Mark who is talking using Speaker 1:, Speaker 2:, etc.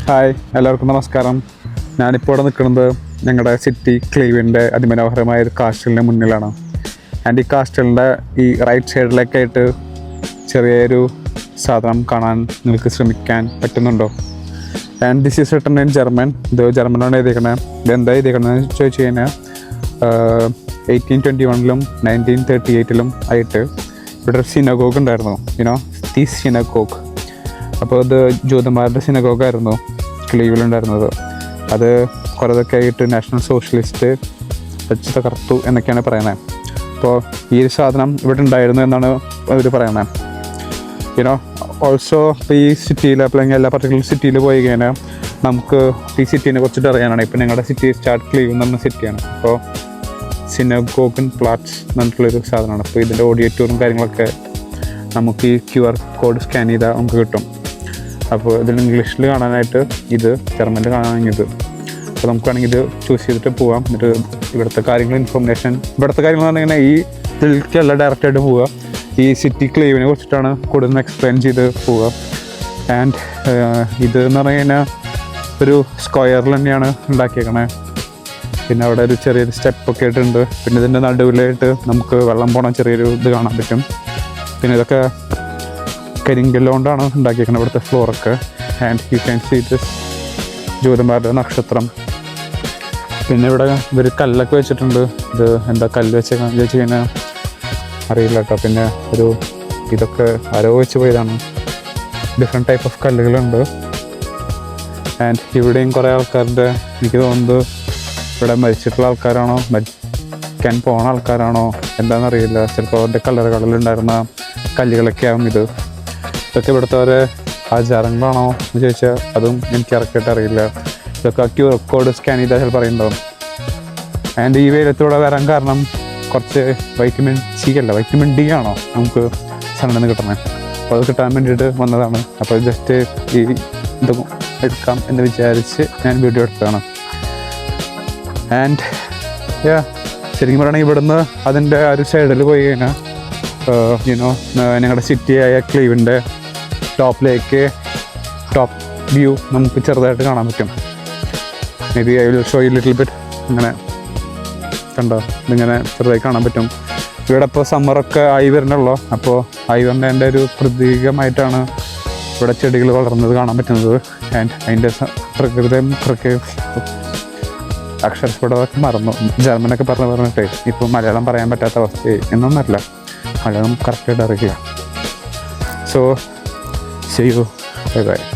Speaker 1: Hi, എല്ലാവർക്കും നമസ്കാരം. ഞാനിപ്പോൾ ഇവിടെ നിൽക്കുന്നത് ഞങ്ങളുടെ സിറ്റി ക്ലീവിൻ്റെ അതിമനോഹരമായ ഒരു കാസ്റ്റലിൻ്റെ മുന്നിലാണ്. ആൻഡ് ഈ കാസ്റ്റലിൻ്റെ ഈ റൈറ്റ് സൈഡിലേക്കായിട്ട് ചെറിയൊരു സാധനം കാണാൻ നിങ്ങൾക്ക് ശ്രമിക്കാൻ പറ്റുന്നുണ്ടോ? And this is written in German. ഇത് ജർമ്മനാണ് എഴുതിയിരിക്കുന്നത്. ഇതെന്താ എഴുതിയിരിക്കണമെന്ന് ചോദിച്ചു കഴിഞ്ഞാൽ 1821 1938 ആയിട്ട് ഇവിടെ ഒരു സിനഗോഗ് ഉണ്ടായിരുന്നു. The synagogue. അപ്പോൾ ഇത് ജൂതന്മാരുടെ സിനഗോഗായിരുന്നു ക്ലീവിലുണ്ടായിരുന്നത്. അത് കുറേതൊക്കെ ആയിട്ട് നാഷണൽ സോഷ്യലിസ്റ്റ് വെച്ച് തകർത്തു എന്നൊക്കെയാണ് പറയുന്നത്. അപ്പോൾ ഈ ഒരു സാധനം ഇവിടെ ഉണ്ടായിരുന്നു എന്നാണ് അവർ പറയുന്നത്. ഓൾസോ ഇപ്പോൾ ഈ സിറ്റിയിൽ അല്ലെങ്കിൽ എല്ലാ പർട്ടിക്കുലർ സിറ്റിയിൽ പോയി കഴിഞ്ഞാൽ നമുക്ക് ഈ സിറ്റീനെ കുറിച്ചിട്ട് അറിയാനാണ്. ഇപ്പോൾ ഞങ്ങളുടെ സിറ്റി സ്റ്റാർട്ട് ക്ലീവ് എന്ന് പറഞ്ഞ സിറ്റിയാണ്. അപ്പോൾ സിനഗോഗൻ പ്ലാറ്റ്സ് എന്ന് പറഞ്ഞിട്ടുള്ളൊരു സാധനമാണ്. അപ്പോൾ ഇതിൻ്റെ ഓഡിയോറ്റൂറും കാര്യങ്ങളൊക്കെ നമുക്ക് ഈ QR കോഡ് സ്കാൻ ചെയ്താൽ നമുക്ക് കിട്ടും. അപ്പോൾ ഇതിൽ ഇംഗ്ലീഷിൽ കാണാനായിട്ട് ഇത്, ജർമ്മനിൽ കാണാനാണെങ്കിൽ ഇത്. അപ്പോൾ നമുക്ക് വേണമെങ്കിൽ ഇത് ചൂസ് ചെയ്തിട്ട് പോകാം. എന്നിട്ട് ഇവിടുത്തെ കാര്യങ്ങൾ ഇൻഫർമേഷൻ, ഇവിടുത്തെ കാര്യങ്ങൾ എന്ന് പറഞ്ഞാൽ ഈ ഇതിലേക്കല്ല ഡയറക്റ്റായിട്ട് പോവുക. ഈ സിറ്റി ക്ലീവിനെ കുറിച്ചിട്ടാണ് കൂടുതൽ എക്സ്പ്ലെയിൻ ചെയ്ത് പോവുക. ആൻഡ് ഇത് എന്ന് പറഞ്ഞു കഴിഞ്ഞാൽ ഒരു സ്ക്വയറിൽ തന്നെയാണ് ഉണ്ടാക്കിയേക്കണേ. പിന്നെ അവിടെ ഒരു ചെറിയൊരു സ്റ്റെപ്പൊക്കെ ആയിട്ടുണ്ട്. പിന്നെ ഇതിൻ്റെ നടുവിലായിട്ട് നമുക്ക് വെള്ളം പോകണ ചെറിയൊരു ഇത് കാണാൻ പറ്റും. പിന്നെ ഇതൊക്കെ കരിങ്കല്ല് കൊണ്ടാണ് ഉണ്ടാക്കിയിരിക്കുന്നത് ഇവിടുത്തെ ഫ്ലോറൊക്കെ. And you can see this ജൂതന്മാരുടെ നക്ഷത്രം. പിന്നെ ഇവിടെ ഇവർ കല്ലൊക്കെ വെച്ചിട്ടുണ്ട്. ഇത് എന്താ കല്ല് വെച്ചേക്കാന്ന് ചോദിച്ചു കഴിഞ്ഞാൽ അറിയില്ല കേട്ടോ. പിന്നെ ഒരു ഇതൊക്കെ ആരോ വെച്ച് പോയതാണ്. ഡിഫറെൻറ്റ് ടൈപ്പ് ഓഫ് കല്ലുകളുണ്ട്. ആൻഡ് ഇവിടെയും കുറേ ആൾക്കാരുടെ, എനിക്ക് തോന്നുന്നത് ഇവിടെ മരിച്ചിട്ടുള്ള ആൾക്കാരാണോ മരിക്കാൻ പോണ ആൾക്കാരാണോ എന്താണെന്നറിയില്ല. ചിലപ്പോൾ അവരുടെ കല്ലറകളിലുണ്ടായിരുന്ന കല്ലുകളൊക്കെ ആവും ഇത്. ഇതൊക്കെ ഇവിടുത്തെ ഒരു ആചാരങ്ങളാണോ എന്ന് ചോദിച്ചാൽ അതും എനിക്ക് ഇറക്കിയിട്ട് അറിയില്ല. ഇതൊക്കെ QR കോഡ് സ്കാൻ ചെയ്താൽ ചിലപ്പോൾ പറയുന്നുണ്ടാവും. ആൻഡ് ഈ വെയിലത്തൂടെ വരാൻ കാരണം കുറച്ച് വൈറ്റമിൻ D ആണോ നമുക്ക് സണ്ണിൽ നിന്ന് കിട്ടണേ. അപ്പോൾ അത് കിട്ടാൻ വേണ്ടിയിട്ട് വന്നതാണ്. അപ്പോൾ ജസ്റ്റ് ഈ ഇത് എടുക്കാം എന്ന് വിചാരിച്ച് ഞാൻ വീഡിയോ എടുത്തതാണ്. ആൻഡ് ശരിക്കും പറയുകയാണെങ്കിൽ ഇവിടുന്ന് അതിൻ്റെ ആ ഒരു സൈഡിൽ പോയി കഴിഞ്ഞാൽ ഞങ്ങളുടെ സിറ്റിയായ ക്ലീവിൻ്റെ ടോപ്പ് വ്യൂ നമുക്ക് ചെറുതായിട്ട് കാണാൻ പറ്റും. May be I will show you little bit. ഇങ്ങനെ കണ്ടോ, ഇതിങ്ങനെ ചെറുതായി കാണാൻ പറ്റും. ഇവിടെ ഇപ്പോൾ സമ്മറൊക്കെ ആയി വരണുള്ളൂ. അപ്പോൾ ആയി വന്നതിൻ്റെ ഒരു പ്രതീകമായിട്ടാണ് ഇവിടെ ചെടികൾ വളർന്നത് കാണാൻ പറ്റുന്നത്. ആൻഡ് അതിൻ്റെ അക്ഷരസ്ഫുടമൊക്കെ മറന്നു. ജർമ്മനൊക്കെ പറഞ്ഞിട്ടേ ഇപ്പോൾ മലയാളം പറയാൻ പറ്റാത്ത അവസ്ഥയായി. എന്നൊന്നല്ല, മലയാളം കറക്റ്റായിട്ട് അറിയില്ല. So see you. Bye bye.